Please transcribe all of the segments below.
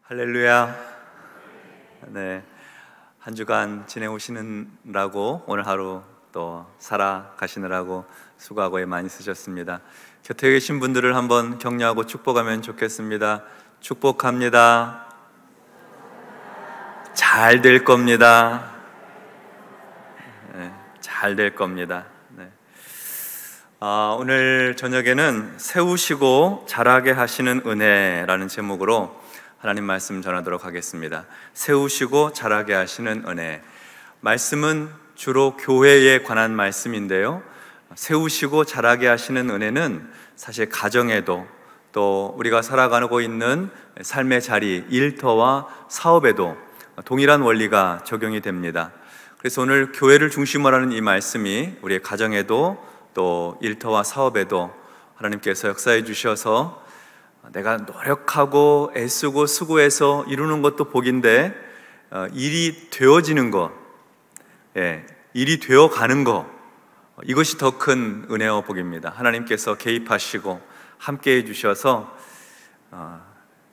할렐루야. 네, 한 주간 지내오시느라고 오늘 하루 또 살아가시느라고 수고하고 많이 쓰셨습니다. 곁에 계신 분들을 한번 격려하고 축복하면 좋겠습니다. 축복합니다. 잘 될 겁니다. 네, 잘 될 겁니다. 네. 오늘 저녁에는 세우시고 자라게 하시는 은혜라는 제목으로 하나님 말씀 전하도록 하겠습니다. 세우시고 자라게 하시는 은혜. 말씀은 주로 교회에 관한 말씀인데요, 세우시고 자라게 하시는 은혜는 사실 가정에도 또 우리가 살아가고 있는 삶의 자리, 일터와 사업에도 동일한 원리가 적용이 됩니다. 그래서 오늘 교회를 중심으로 하는 이 말씀이 우리의 가정에도 또 일터와 사업에도 하나님께서 역사해 주셔서 내가 노력하고 애쓰고 수고해서 이루는 것도 복인데 일이 되어지는 것, 일이 되어가는 것, 이것이 더 큰 은혜와 복입니다. 하나님께서 개입하시고 함께해 주셔서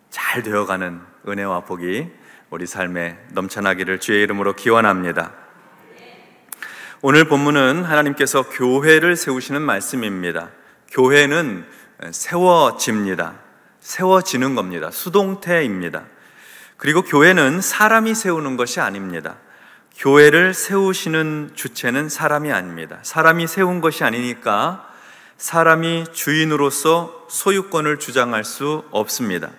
잘 되어가는 은혜와 복이 우리 삶에 넘쳐나기를 주의 이름으로 기원합니다. 오늘 본문은 하나님께서 교회를 세우시는 말씀입니다. 교회는 세워집니다. 세워지는 겁니다. 수동태입니다. 그리고 교회는 사람이 세우는 것이 아닙니다. 교회를 세우시는 주체는 사람이 아닙니다. 사람이 세운 것이 아니니까 사람이 주인으로서 소유권을 주장할 수 없습니다.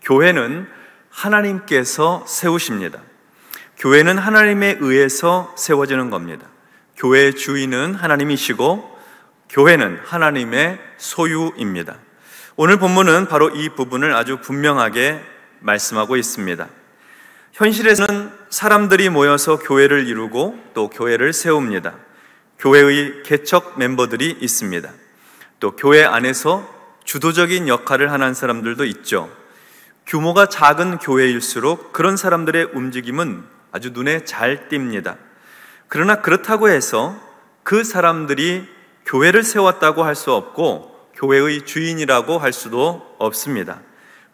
교회는 하나님께서 세우십니다. 교회는 하나님에 의해서 세워지는 겁니다. 교회의 주인은 하나님이시고 교회는 하나님의 소유입니다. 오늘 본문은 바로 이 부분을 아주 분명하게 말씀하고 있습니다. 현실에서는 사람들이 모여서 교회를 이루고 또 교회를 세웁니다. 교회의 개척 멤버들이 있습니다. 또 교회 안에서 주도적인 역할을 하는 사람들도 있죠. 규모가 작은 교회일수록 그런 사람들의 움직임은 아주 눈에 잘 띕니다. 그러나 그렇다고 해서 그 사람들이 교회를 세웠다고 할 수 없고 교회의 주인이라고 할 수도 없습니다.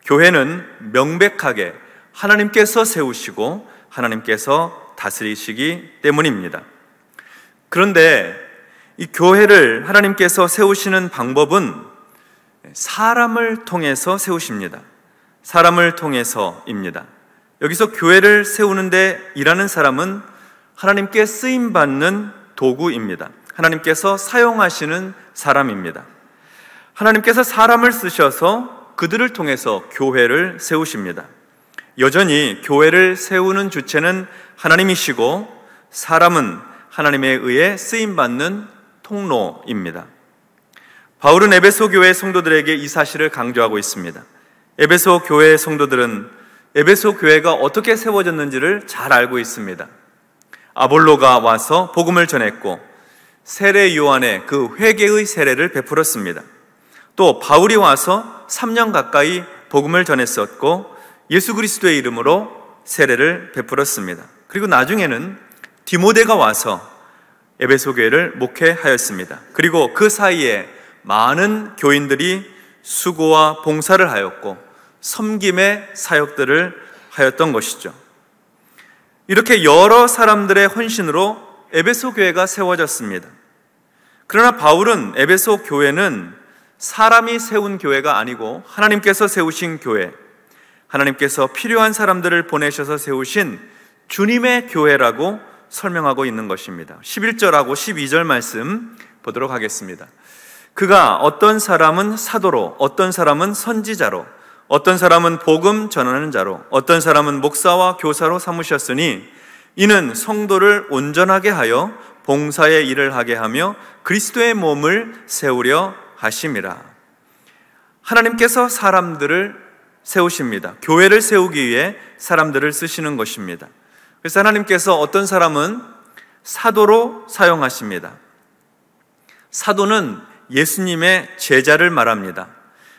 교회는 명백하게 하나님께서 세우시고 하나님께서 다스리시기 때문입니다. 그런데 이 교회를 하나님께서 세우시는 방법은 사람을 통해서 세우십니다. 사람을 통해서입니다. 여기서 교회를 세우는데 일하는 사람은 하나님께 쓰임받는 도구입니다. 하나님께서 사용하시는 사람입니다. 하나님께서 사람을 쓰셔서 그들을 통해서 교회를 세우십니다. 여전히 교회를 세우는 주체는 하나님이시고 사람은 하나님에 의해 쓰임받는 통로입니다. 바울은 에베소 교회 성도들에게 이 사실을 강조하고 있습니다. 에베소 교회 성도들은 에베소 교회가 어떻게 세워졌는지를 잘 알고 있습니다. 아볼로가 와서 복음을 전했고 세례 요한의 그 회개의 세례를 베풀었습니다. 또 바울이 와서 3년 가까이 복음을 전했었고 예수 그리스도의 이름으로 세례를 베풀었습니다. 그리고 나중에는 디모데가 와서 에베소 교회를 목회하였습니다. 그리고 그 사이에 많은 교인들이 수고와 봉사를 하였고 섬김의 사역들을 하였던 것이죠. 이렇게 여러 사람들의 헌신으로 에베소 교회가 세워졌습니다. 그러나 바울은 에베소 교회는 사람이 세운 교회가 아니고 하나님께서 세우신 교회, 하나님께서 필요한 사람들을 보내셔서 세우신 주님의 교회라고 설명하고 있는 것입니다. 11절하고 12절 말씀 보도록 하겠습니다. 그가 어떤 사람은 사도로, 어떤 사람은 선지자로, 어떤 사람은 복음 전하는 자로, 어떤 사람은 목사와 교사로 삼으셨으니 이는 성도를 온전하게 하여 봉사의 일을 하게 하며 그리스도의 몸을 세우려 하심이라. 하나님께서 사람들을 세우십니다. 교회를 세우기 위해 사람들을 쓰시는 것입니다. 그래서 하나님께서 어떤 사람은 사도로 사용하십니다. 사도는 예수님의 제자를 말합니다.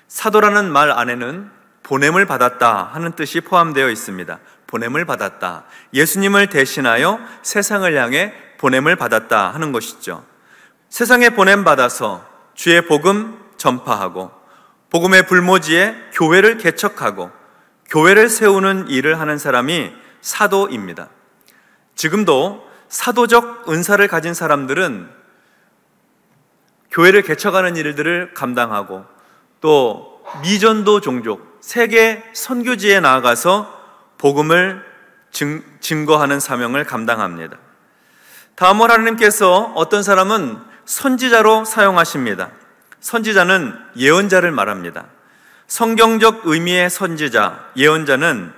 사도라는 말 안에는 보냄을 받았다 하는 뜻이 포함되어 있습니다. 보냄을 받았다. 예수님을 대신하여 세상을 향해 보냄을 받았다 하는 것이죠. 세상에 보냄 받아서 주의 복음 전파하고 복음의 불모지에 교회를 개척하고 교회를 세우는 일을 하는 사람이 사도입니다. 지금도 사도적 은사를 가진 사람들은 교회를 개척하는 일들을 감당하고 또 미전도 종족, 세계 선교지에 나아가서 복음을 증거하는 사명을 감당합니다. 다음으로 하나님께서 어떤 사람은 선지자로 사용하십니다. 선지자는 예언자를 말합니다. 성경적 의미의 선지자, 예언자는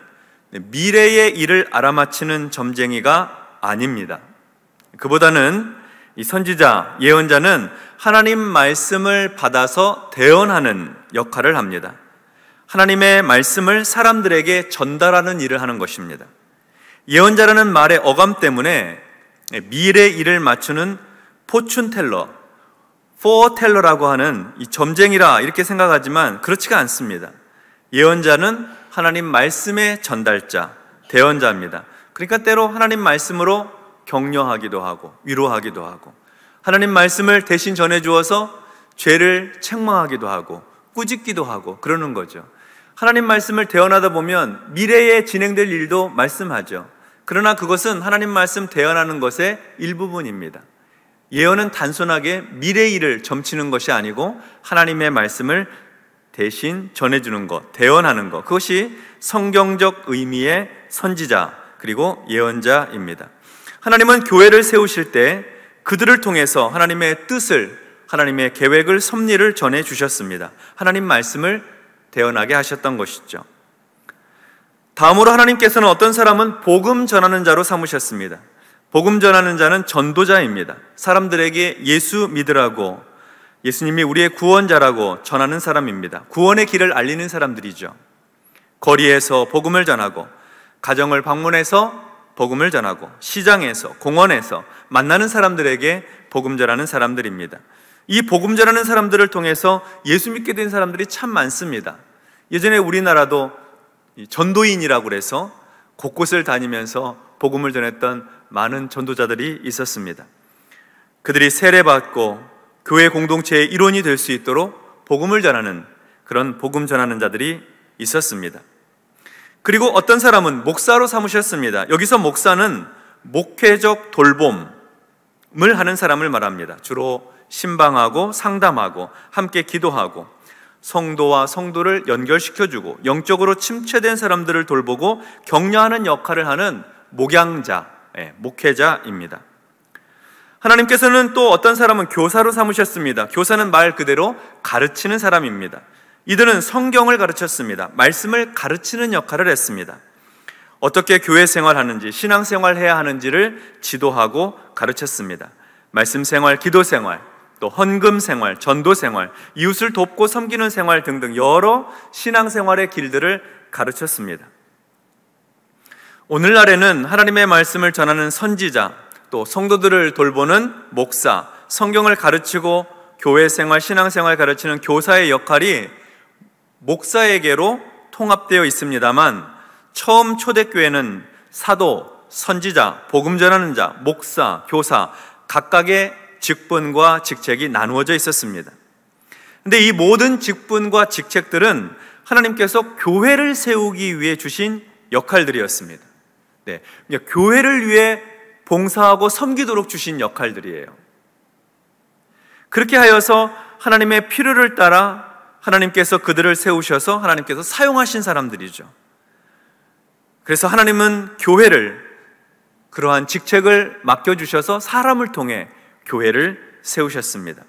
미래의 일을 알아맞히는 점쟁이가 아닙니다. 그보다는 이 선지자, 예언자는 하나님 말씀을 받아서 대언하는 역할을 합니다. 하나님의 말씀을 사람들에게 전달하는 일을 하는 것입니다. 예언자라는 말의 어감 때문에 미래 일을 맞추는 포춘텔러, 포어텔러라고 하는 이 점쟁이라 이렇게 생각하지만 그렇지가 않습니다. 예언자는 하나님 말씀의 전달자, 대언자입니다. 그러니까 때로 하나님 말씀으로 격려하기도 하고 위로하기도 하고 하나님 말씀을 대신 전해주어서 죄를 책망하기도 하고 꾸짖기도 하고 그러는 거죠. 하나님 말씀을 대언하다 보면 미래에 진행될 일도 말씀하죠. 그러나 그것은 하나님 말씀 대언하는 것의 일부분입니다. 예언은 단순하게 미래 일을 점치는 것이 아니고 하나님의 말씀을 대신 전해주는 것, 대언하는 것, 그것이 성경적 의미의 선지자 그리고 예언자입니다. 하나님은 교회를 세우실 때 그들을 통해서 하나님의 뜻을, 하나님의 계획을, 섭리를 전해주셨습니다. 하나님 말씀을 대언하게 하셨던 것이죠. 다음으로 하나님께서는 어떤 사람은 복음 전하는 자로 삼으셨습니다. 복음 전하는 자는 전도자입니다. 사람들에게 예수 믿으라고, 예수님이 우리의 구원자라고 전하는 사람입니다. 구원의 길을 알리는 사람들이죠. 거리에서 복음을 전하고, 가정을 방문해서 복음을 전하고, 시장에서, 공원에서 만나는 사람들에게 복음 전하는 사람들입니다. 이 복음 전하는 사람들을 통해서 예수 믿게 된 사람들이 참 많습니다. 예전에 우리나라도 전도인이라고 해서 곳곳을 다니면서 복음을 전했던 많은 전도자들이 있었습니다. 그들이 세례받고 교회 공동체의 일원이 될 수 있도록 복음을 전하는 그런 복음 전하는 자들이 있었습니다. 그리고 어떤 사람은 목사로 삼으셨습니다. 여기서 목사는 목회적 돌봄을 하는 사람을 말합니다. 주로 신방하고 상담하고 함께 기도하고 성도와 성도를 연결시켜주고 영적으로 침체된 사람들을 돌보고 격려하는 역할을 하는 목양자, 목회자입니다. 하나님께서는 또 어떤 사람은 교사로 삼으셨습니다. 교사는 말 그대로 가르치는 사람입니다. 이들은 성경을 가르쳤습니다. 말씀을 가르치는 역할을 했습니다. 어떻게 교회 생활하는지, 신앙생활 해야 하는지를 지도하고 가르쳤습니다. 말씀 생활, 기도 생활, 또 헌금 생활, 전도 생활, 이웃을 돕고 섬기는 생활 등등 여러 신앙생활의 길들을 가르쳤습니다. 오늘날에는 하나님의 말씀을 전하는 선지자, 또 성도들을 돌보는 목사, 성경을 가르치고 교회 생활, 신앙생활 가르치는 교사의 역할이 목사에게로 통합되어 있습니다만 처음 초대교회는 사도, 선지자, 복음 전하는 자, 목사, 교사 각각의 직분과 직책이 나누어져 있었습니다. 그런데 이 모든 직분과 직책들은 하나님께서 교회를 세우기 위해 주신 역할들이었습니다. 그러니까 교회를 위해 봉사하고 섬기도록 주신 역할들이에요. 그렇게 하여서 하나님의 필요를 따라 하나님께서 그들을 세우셔서 하나님께서 사용하신 사람들이죠. 그래서 하나님은 교회를, 그러한 직책을 맡겨주셔서 사람을 통해 교회를 세우셨습니다.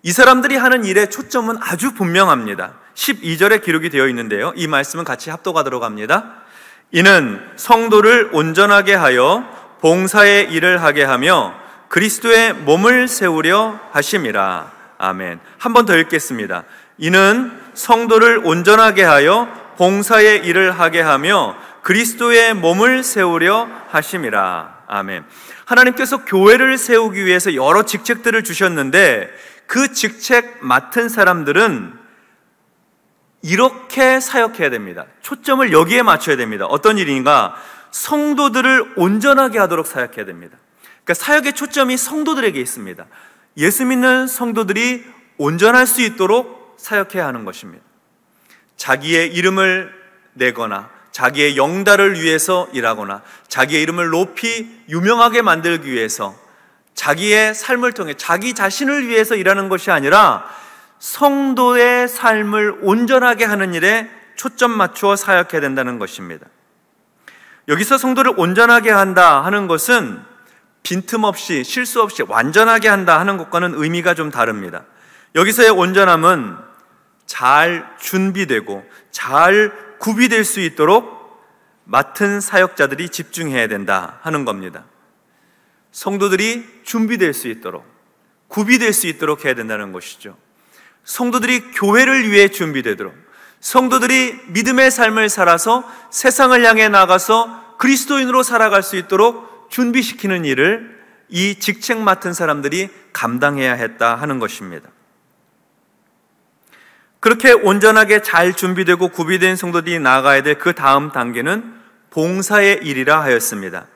이 사람들이 하는 일의 초점은 아주 분명합니다. 12절에 기록이 되어 있는데요, 이 말씀은 같이 합독하도록 합니다. 이는 성도를 온전하게 하여 봉사의 일을 하게 하며 그리스도의 몸을 세우려 하심이라. 아멘. 한 번 더 읽겠습니다. 이는 성도를 온전하게 하여 봉사의 일을 하게 하며 그리스도의 몸을 세우려 하심이라. 아멘. 하나님께서 교회를 세우기 위해서 여러 직책들을 주셨는데 그 직책 맡은 사람들은 이렇게 사역해야 됩니다. 초점을 여기에 맞춰야 됩니다. 어떤 일인가? 성도들을 온전하게 하도록 사역해야 됩니다. 그러니까 사역의 초점이 성도들에게 있습니다. 예수 믿는 성도들이 온전할 수 있도록 사역해야 하는 것입니다. 자기의 이름을 내거나 자기의 영달을 위해서 일하거나 자기의 이름을 높이 유명하게 만들기 위해서 자기의 삶을 통해 자기 자신을 위해서 일하는 것이 아니라 성도의 삶을 온전하게 하는 일에 초점 맞추어 사역해야 된다는 것입니다. 여기서 성도를 온전하게 한다 하는 것은 빈틈없이 실수 없이 완전하게 한다 하는 것과는 의미가 좀 다릅니다. 여기서의 온전함은 잘 준비되고 잘 구비될 수 있도록 맡은 사역자들이 집중해야 된다 하는 겁니다. 성도들이 준비될 수 있도록 구비될 수 있도록 해야 된다는 것이죠. 성도들이 교회를 위해 준비되도록, 성도들이 믿음의 삶을 살아서 세상을 향해 나가서 그리스도인으로 살아갈 수 있도록 준비시키는 일을 이 직책 맡은 사람들이 감당해야 했다 하는 것입니다. 그렇게 온전하게 잘 준비되고 구비된 성도들이 나아가야 될 그 다음 단계는 봉사의 일이라 하였습니다.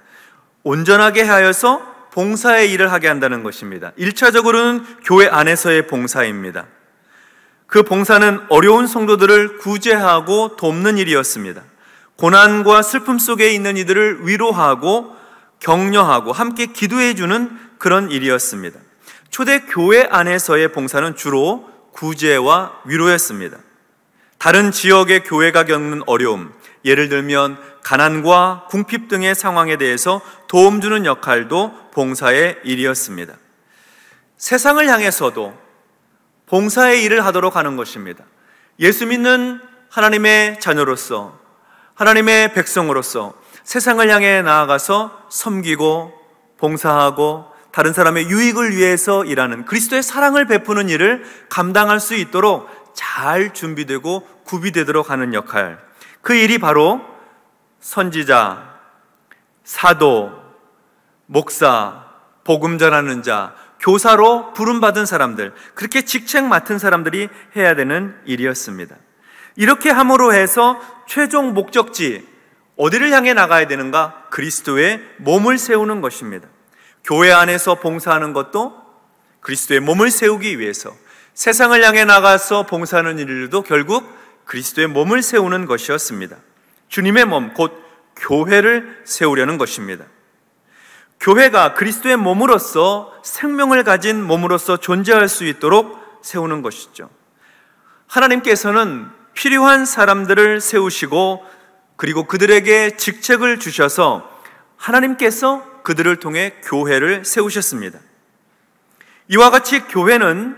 온전하게 하여서 봉사의 일을 하게 한다는 것입니다. 1차적으로는 교회 안에서의 봉사입니다. 그 봉사는 어려운 성도들을 구제하고 돕는 일이었습니다. 고난과 슬픔 속에 있는 이들을 위로하고 격려하고 함께 기도해 주는 그런 일이었습니다. 초대 교회 안에서의 봉사는 주로 구제와 위로였습니다. 다른 지역의 교회가 겪는 어려움, 예를 들면 가난과 궁핍 등의 상황에 대해서 도움 주는 역할도 봉사의 일이었습니다. 세상을 향해서도 봉사의 일을 하도록 하는 것입니다. 예수 믿는 하나님의 자녀로서, 하나님의 백성으로서 세상을 향해 나아가서 섬기고 봉사하고 다른 사람의 유익을 위해서 일하는 그리스도의 사랑을 베푸는 일을 감당할 수 있도록 잘 준비되고 구비되도록 하는 역할, 그 일이 바로 선지자, 사도, 목사, 복음 전하는 자, 교사로 부름받은 사람들, 그렇게 직책 맡은 사람들이 해야 되는 일이었습니다. 이렇게 함으로 해서 최종 목적지, 어디를 향해 나가야 되는가? 그리스도의 몸을 세우는 것입니다. 교회 안에서 봉사하는 것도 그리스도의 몸을 세우기 위해서, 세상을 향해 나가서 봉사하는 일도 결국 그리스도의 몸을 세우는 것이었습니다. 주님의 몸, 곧 교회를 세우려는 것입니다. 교회가 그리스도의 몸으로서 생명을 가진 몸으로서 존재할 수 있도록 세우는 것이죠. 하나님께서는 필요한 사람들을 세우시고 그리고 그들에게 직책을 주셔서 하나님께서 그들을 통해 교회를 세우셨습니다. 이와 같이 교회는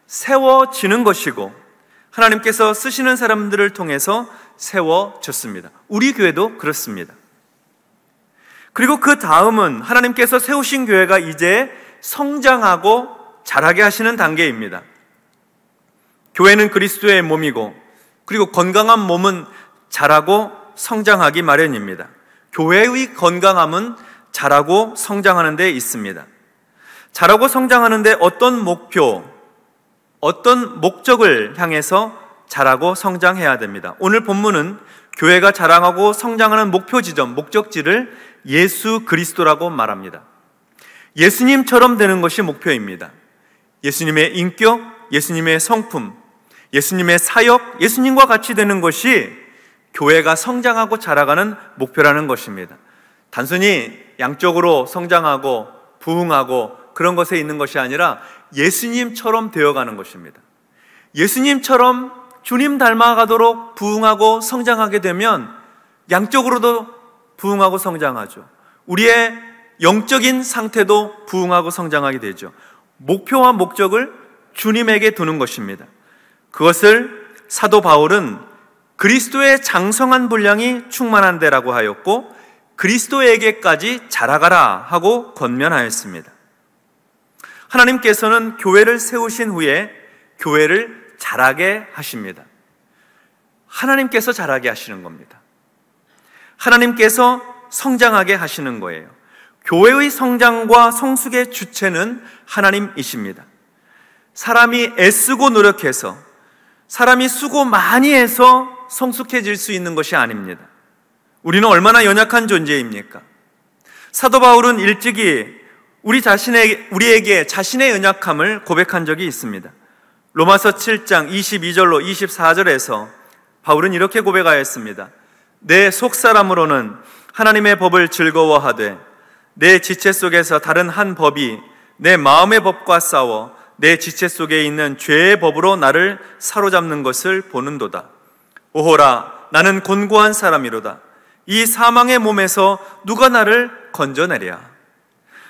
세워지는 것이고 하나님께서 쓰시는 사람들을 통해서 세워졌습니다. 우리 교회도 그렇습니다. 그리고 그 다음은 하나님께서 세우신 교회가 이제 성장하고 자라게 하시는 단계입니다. 교회는 그리스도의 몸이고 그리고 건강한 몸은 자라고 성장하기 마련입니다. 교회의 건강함은 자라고 성장하는 데 있습니다. 자라고 성장하는 데 어떤 목표, 어떤 목적을 향해서 자라고 성장해야 됩니다. 오늘 본문은 교회가 자라고 성장하는 목표 지점, 목적지를 예수 그리스도라고 말합니다. 예수님처럼 되는 것이 목표입니다. 예수님의 인격, 예수님의 성품, 예수님의 사역, 예수님과 같이 되는 것이 교회가 성장하고 자라가는 목표라는 것입니다. 단순히 양적으로 성장하고 부흥하고 그런 것에 있는 것이 아니라 예수님처럼 되어가는 것입니다. 예수님처럼 주님 닮아가도록 부흥하고 성장하게 되면 양적으로도 부흥하고 성장하죠. 우리의 영적인 상태도 부흥하고 성장하게 되죠. 목표와 목적을 주님에게 두는 것입니다. 그것을 사도 바울은 그리스도의 장성한 분량이 충만한 데라고 하였고 그리스도에게까지 자라가라 하고 권면하였습니다. 하나님께서는 교회를 세우신 후에 교회를 자라게 하십니다. 하나님께서 자라게 하시는 겁니다. 하나님께서 성장하게 하시는 거예요. 교회의 성장과 성숙의 주체는 하나님이십니다. 사람이 애쓰고 노력해서, 사람이 수고 많이 해서 성숙해질 수 있는 것이 아닙니다. 우리는 얼마나 연약한 존재입니까? 사도 바울은 일찍이 우리에게 자신의 연약함을 고백한 적이 있습니다. 로마서 7장 22절로 24절에서 바울은 이렇게 고백하였습니다. 내 속사람으로는 하나님의 법을 즐거워하되 내 지체 속에서 다른 한 법이 내 마음의 법과 싸워 내 지체 속에 있는 죄의 법으로 나를 사로잡는 것을 보는도다. 오호라, 나는 곤고한 사람이로다. 이 사망의 몸에서 누가 나를 건져내랴.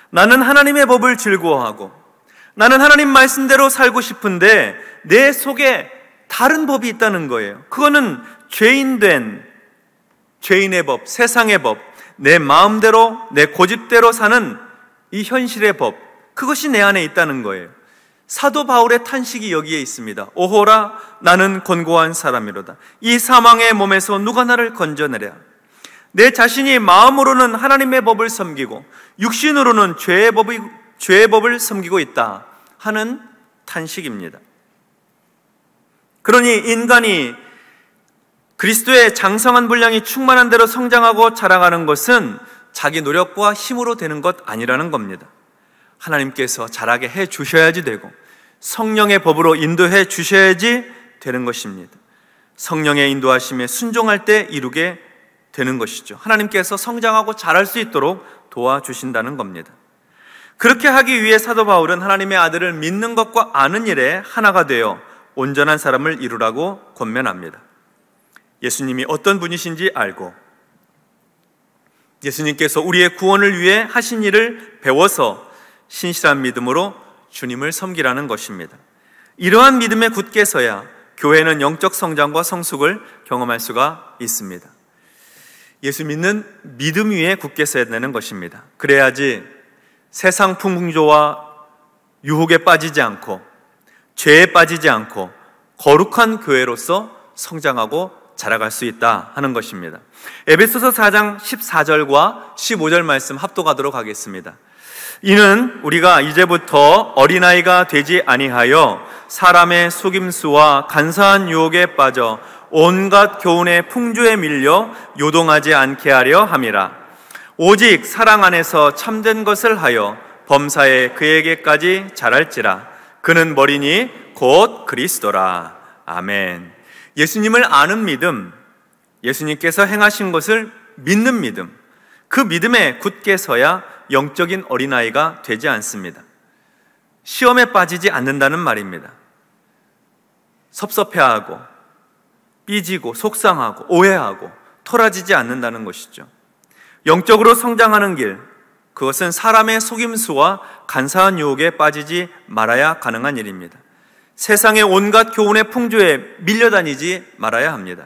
나는 하나님의 법을 즐거워하고 나는 하나님 말씀대로 살고 싶은데 내 속에 다른 법이 있다는 거예요. 그거는 죄인된 죄인의 법, 세상의 법, 내 마음대로, 내 고집대로 사는 이 현실의 법, 그것이 내 안에 있다는 거예요. 사도 바울의 탄식이 여기에 있습니다. 오호라, 나는 곤고한 사람이로다. 이 사망의 몸에서 누가 나를 건져내랴. 내 자신이 마음으로는 하나님의 법을 섬기고 육신으로는 죄의 법을 섬기고 있다 하는 탄식입니다. 그러니 인간이 그리스도의 장성한 분량이 충만한 대로 성장하고 자라가는 것은 자기 노력과 힘으로 되는 것 아니라는 겁니다. 하나님께서 자라게 해 주셔야지 되고 성령의 법으로 인도해 주셔야지 되는 것입니다. 성령의 인도하심에 순종할 때 이루게 되는 것이죠. 하나님께서 성장하고 자랄 수 있도록 도와주신다는 겁니다. 그렇게 하기 위해 사도 바울은 하나님의 아들을 믿는 것과 아는 일에 하나가 되어 온전한 사람을 이루라고 권면합니다. 예수님이 어떤 분이신지 알고 예수님께서 우리의 구원을 위해 하신 일을 배워서 신실한 믿음으로 주님을 섬기라는 것입니다. 이러한 믿음에 굳게 서야 교회는 영적 성장과 성숙을 경험할 수가 있습니다. 예수 믿는 믿음 위에 굳게 서야 되는 것입니다. 그래야지 세상 풍조와 유혹에 빠지지 않고 죄에 빠지지 않고 거룩한 교회로서 성장하고 자라갈 수 있다 하는 것입니다. 에베소서 4장 14절과 15절 말씀 합독하도록 하겠습니다. 이는 우리가 이제부터 어린아이가 되지 아니하여 사람의 속임수와 간사한 유혹에 빠져 온갖 교훈의 풍조에 밀려 요동하지 않게 하려 함이라. 오직 사랑 안에서 참된 것을 하여 범사에 그에게까지 자랄지라. 그는 머리니 곧 그리스도라. 아멘. 예수님을 아는 믿음, 예수님께서 행하신 것을 믿는 믿음, 그 믿음에 굳게 서야 영적인 어린아이가 되지 않습니다. 시험에 빠지지 않는다는 말입니다. 섭섭해하고 삐지고 속상하고 오해하고 토라지지 않는다는 것이죠. 영적으로 성장하는 길, 그것은 사람의 속임수와 간사한 유혹에 빠지지 말아야 가능한 일입니다. 세상의 온갖 교훈의 풍조에 밀려다니지 말아야 합니다.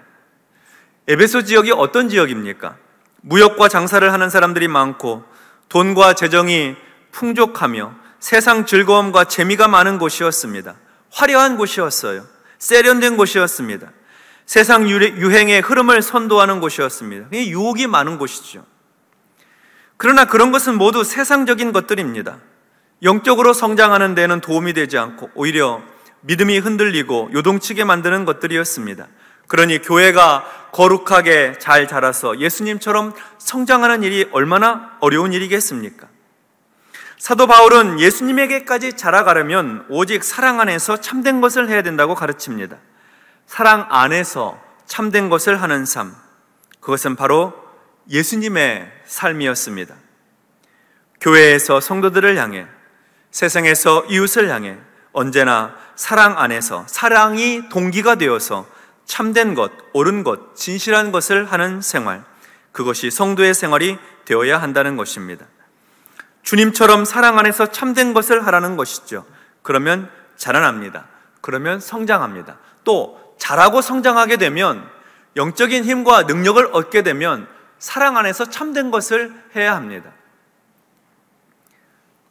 에베소 지역이 어떤 지역입니까? 무역과 장사를 하는 사람들이 많고 돈과 재정이 풍족하며 세상 즐거움과 재미가 많은 곳이었습니다. 화려한 곳이었어요. 세련된 곳이었습니다. 세상 유행의 흐름을 선도하는 곳이었습니다. 유혹이 많은 곳이죠. 그러나 그런 것은 모두 세상적인 것들입니다. 영적으로 성장하는 데는 도움이 되지 않고 오히려 믿음이 흔들리고 요동치게 만드는 것들이었습니다. 그러니 교회가 거룩하게 잘 자라서 예수님처럼 성장하는 일이 얼마나 어려운 일이겠습니까? 사도 바울은 예수님에게까지 자라가려면 오직 사랑 안에서 참된 것을 해야 된다고 가르칩니다. 사랑 안에서 참된 것을 하는 삶, 그것은 바로 예수님의 삶이었습니다. 교회에서 성도들을 향해, 세상에서 이웃을 향해 언제나 사랑 안에서 사랑이 동기가 되어서 참된 것, 옳은 것, 진실한 것을 하는 생활, 그것이 성도의 생활이 되어야 한다는 것입니다. 주님처럼 사랑 안에서 참된 것을 하라는 것이죠. 그러면 자라납니다. 그러면 성장합니다. 또 자라고 성장하게 되면 영적인 힘과 능력을 얻게 되면 사랑 안에서 참된 것을 해야 합니다.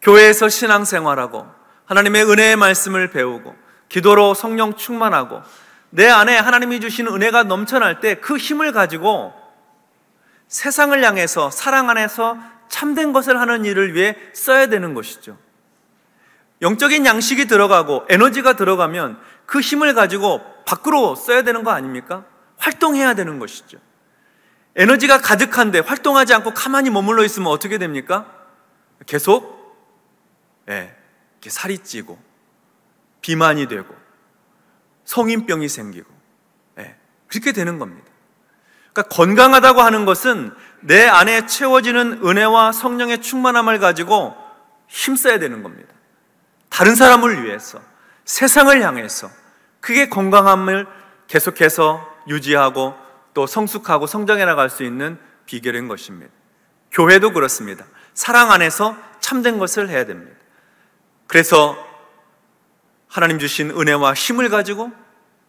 교회에서 신앙생활하고 하나님의 은혜의 말씀을 배우고 기도로 성령 충만하고 내 안에 하나님이 주신 은혜가 넘쳐날 때 그 힘을 가지고 세상을 향해서 사랑 안에서 참된 것을 하는 일을 위해 써야 되는 것이죠. 영적인 양식이 들어가고 에너지가 들어가면 그 힘을 가지고 밖으로 써야 되는 거 아닙니까? 활동해야 되는 것이죠. 에너지가 가득한데 활동하지 않고 가만히 머물러 있으면 어떻게 됩니까? 계속 이렇게 살이 찌고 비만이 되고 성인병이 생기고 그렇게 되는 겁니다. 그러니까 건강하다고 하는 것은 내 안에 채워지는 은혜와 성령의 충만함을 가지고 힘써야 되는 겁니다. 다른 사람을 위해서, 세상을 향해서. 그게 건강함을 계속해서 유지하고 또 성숙하고 성장해 나갈 수 있는 비결인 것입니다. 교회도 그렇습니다. 사랑 안에서 참된 것을 해야 됩니다. 그래서 하나님 주신 은혜와 힘을 가지고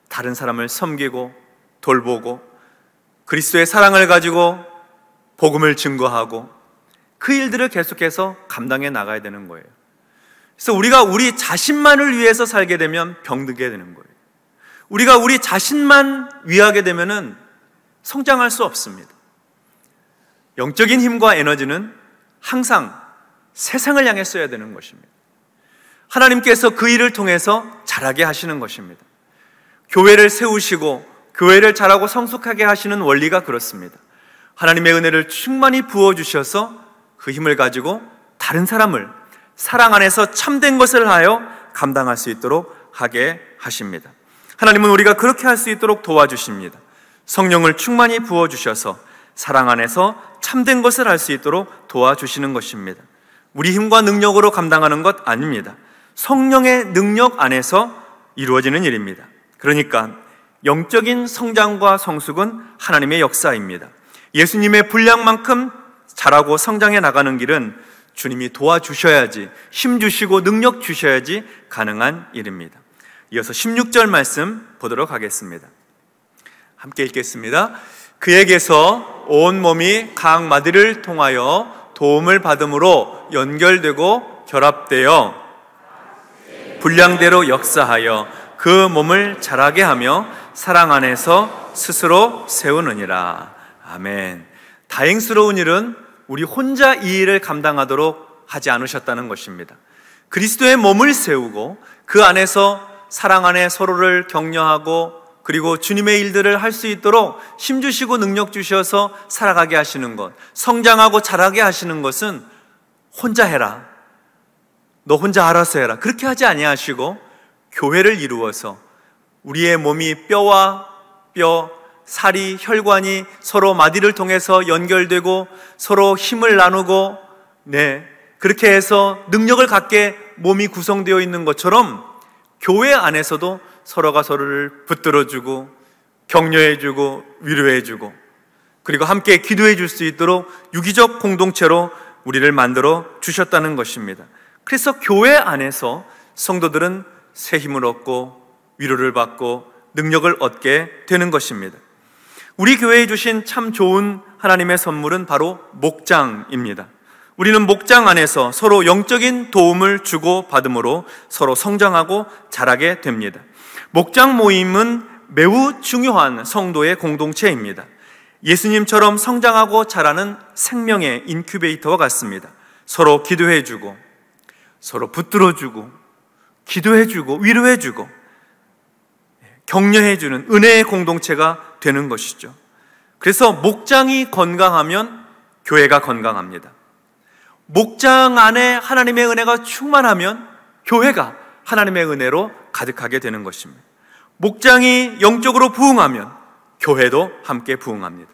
다른 사람을 섬기고 돌보고 그리스도의 사랑을 가지고 복음을 증거하고 그 일들을 계속해서 감당해 나가야 되는 거예요. 그래서 우리가 우리 자신만을 위해서 살게 되면 병들게 되는 거예요. 우리가 우리 자신만 위하게 되면은 성장할 수 없습니다. 영적인 힘과 에너지는 항상 세상을 향해 써야 되는 것입니다. 하나님께서 그 일을 통해서 자라게 하시는 것입니다. 교회를 세우시고 교회를 자라고 성숙하게 하시는 원리가 그렇습니다. 하나님의 은혜를 충만히 부어주셔서 그 힘을 가지고 다른 사람을 사랑 안에서 참된 것을 하여 감당할 수 있도록 하게 하십니다. 하나님은 우리가 그렇게 할 수 있도록 도와주십니다. 성령을 충만히 부어주셔서 사랑 안에서 참된 것을 할 수 있도록 도와주시는 것입니다. 우리 힘과 능력으로 감당하는 것 아닙니다. 성령의 능력 안에서 이루어지는 일입니다. 그러니까 영적인 성장과 성숙은 하나님의 역사입니다. 예수님의 분량만큼 자라고 성장해 나가는 길은 주님이 도와주셔야지, 힘 주시고 능력 주셔야지 가능한 일입니다. 이어서 16절 말씀 보도록 하겠습니다. 함께 읽겠습니다. 그에게서 온 몸이 각 마디를 통하여 도움을 받음으로 연결되고 결합되어 분량대로 역사하여 그 몸을 자라게 하며 사랑 안에서 스스로 세우느니라. 아멘. 다행스러운 일은 우리 혼자 이 일을 감당하도록 하지 않으셨다는 것입니다. 그리스도의 몸을 세우고 그 안에서 사랑 안에 서로를 격려하고 그리고 주님의 일들을 할 수 있도록 힘 주시고 능력 주셔서 살아가게 하시는 것, 성장하고 자라게 하시는 것은 혼자 해라, 너 혼자 알아서 해라, 그렇게 하지 아니하시고 교회를 이루어서 우리의 몸이 뼈와 뼈, 살이, 혈관이 서로 마디를 통해서 연결되고 서로 힘을 나누고 그렇게 해서 능력을 갖게 몸이 구성되어 있는 것처럼 교회 안에서도 서로가 서로를 붙들어주고 격려해주고 위로해주고 그리고 함께 기도해 줄 수 있도록 유기적 공동체로 우리를 만들어 주셨다는 것입니다. 그래서 교회 안에서 성도들은 새 힘을 얻고 위로를 받고 능력을 얻게 되는 것입니다. 우리 교회에 주신 참 좋은 하나님의 선물은 바로 목장입니다. 우리는 목장 안에서 서로 영적인 도움을 주고 받음으로 서로 성장하고 자라게 됩니다. 목장 모임은 매우 중요한 성도의 공동체입니다. 예수님처럼 성장하고 자라는 생명의 인큐베이터와 같습니다. 서로 기도해주고 서로 붙들어주고 기도해주고 위로해주고 격려해주는 은혜의 공동체가 되는 것이죠. 그래서 목장이 건강하면 교회가 건강합니다. 목장 안에 하나님의 은혜가 충만하면 교회가 하나님의 은혜로 가득하게 되는 것입니다. 목장이 영적으로 부흥하면 교회도 함께 부흥합니다.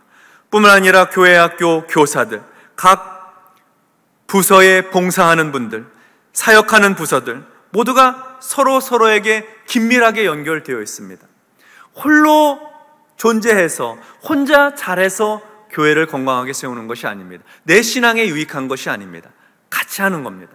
뿐만 아니라 교회 학교 교사들, 각 부서에 봉사하는 분들, 사역하는 부서들 모두가 서로에게 긴밀하게 연결되어 있습니다. 홀로 존재해서 혼자 잘해서 교회를 건강하게 세우는 것이 아닙니다. 내 신앙에 유익한 것이 아닙니다. 같이 하는 겁니다.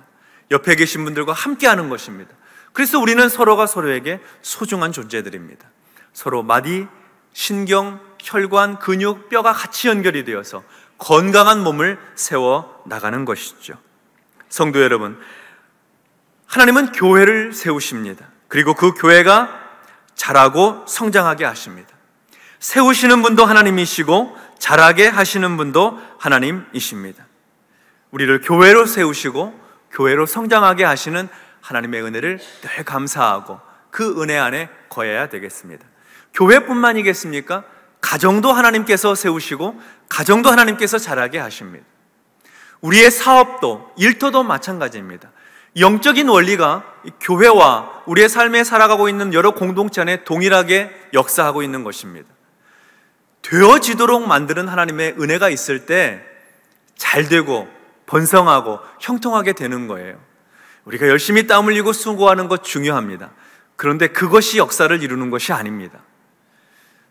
옆에 계신 분들과 함께 하는 것입니다. 그래서 우리는 서로가 서로에게 소중한 존재들입니다. 서로 마디, 신경, 혈관, 근육, 뼈가 같이 연결이 되어서 건강한 몸을 세워 나가는 것이죠. 성도 여러분, 하나님은 교회를 세우십니다. 그리고 그 교회가 자라고 성장하게 하십니다. 세우시는 분도 하나님이시고 자라게 하시는 분도 하나님이십니다. 우리를 교회로 세우시고 교회로 성장하게 하시는 하나님의 은혜를 늘 감사하고 그 은혜 안에 거해야 되겠습니다. 교회뿐만이겠습니까? 가정도 하나님께서 세우시고 가정도 하나님께서 자라게 하십니다. 우리의 사업도 일터도 마찬가지입니다. 영적인 원리가 교회와 우리의 삶에 살아가고 있는 여러 공동체 안에 동일하게 역사하고 있는 것입니다. 되어지도록 만드는 하나님의 은혜가 있을 때 잘 되고 번성하고 형통하게 되는 거예요. 우리가 열심히 땀 흘리고 수고하는 것 중요합니다. 그런데 그것이 역사를 이루는 것이 아닙니다.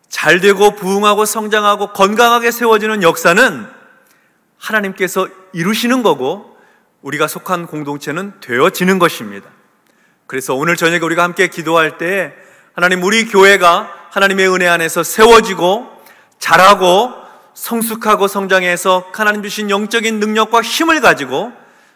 잘 되고 부흥하고 성장하고 건강하게 세워지는 역사는 하나님께서 이루시는 거고 우리가 속한 공동체는 되어지는 것입니다. 그래서 오늘 저녁에 우리가 함께 기도할 때 하나님, 우리 교회가 하나님의 은혜 안에서 세워지고 자라고 성숙하고 성장해서 하나님 주신 영적인 능력과 힘을 가지고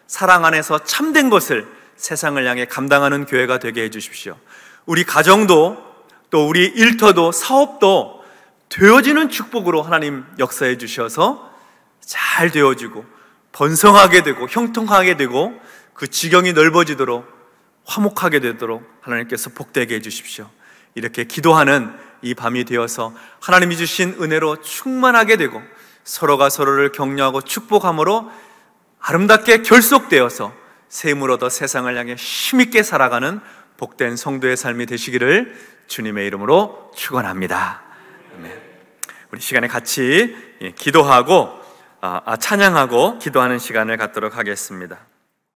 사랑 안에서 참된 것을 세상을 향해 감당하는 교회가 되게 해주십시오. 우리 가정도 또 우리 일터도 사업도 되어지는 축복으로 하나님 역사해 주셔서 잘 되어지고 번성하게 되고 형통하게 되고 그 지경이 넓어지도록 화목하게 되도록 하나님께서 복되게 해주십시오. 이렇게 기도하는 이 밤이 되어서 하나님이 주신 은혜로 충만하게 되고 서로가 서로를 격려하고 축복함으로 아름답게 결속되어서 새 힘을 얻어 세상을 향해 힘있게 살아가는 복된 성도의 삶이 되시기를 주님의 이름으로 축원합니다. 아멘. 우리 시간에 같이 기도하고 찬양하고 기도하는 시간을 갖도록 하겠습니다.